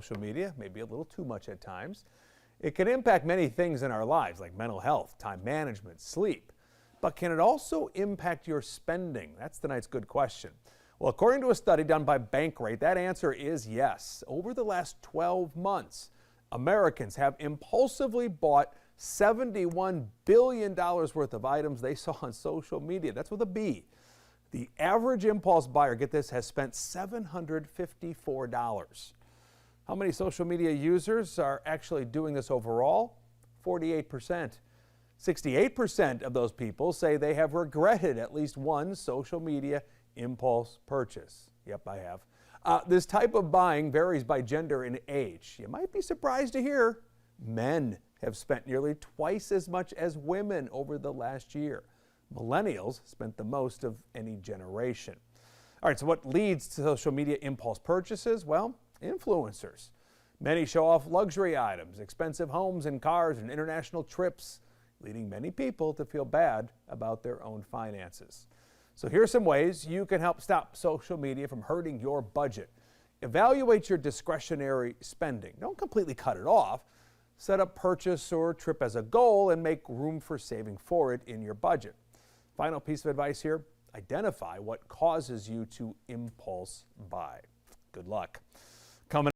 Social media, maybe a little too much at times. It can impact many things in our lives like mental health, time management, sleep. But can it also impact your spending? That's tonight's good question. Well, according to a study done by Bankrate, that answer is yes. Over the last 12 months, Americans have impulsively bought $71 billion worth of items they saw on social media. That's with a B. The average impulse buyer, get this, has spent $754. How many social media users are actually doing this overall? 48%. 68% of those people say they have regretted at least one social media impulse purchase. Yep, I have. This type of buying varies by gender and age. You might be surprised to hear men have spent nearly twice as much as women over the last year. Millennials spent the most of any generation. All right, so what leads to social media impulse purchases? Well, influencers. Many show off luxury items, expensive homes and cars and international trips, leading many people to feel bad about their own finances. So here are some ways you can help stop social media from hurting your budget. Evaluate your discretionary spending. Don't completely cut it off. Set up purchase or trip as a goal and make room for saving for it in your budget. Final piece of advice here, identify what causes you to impulse buy. Good luck. Coming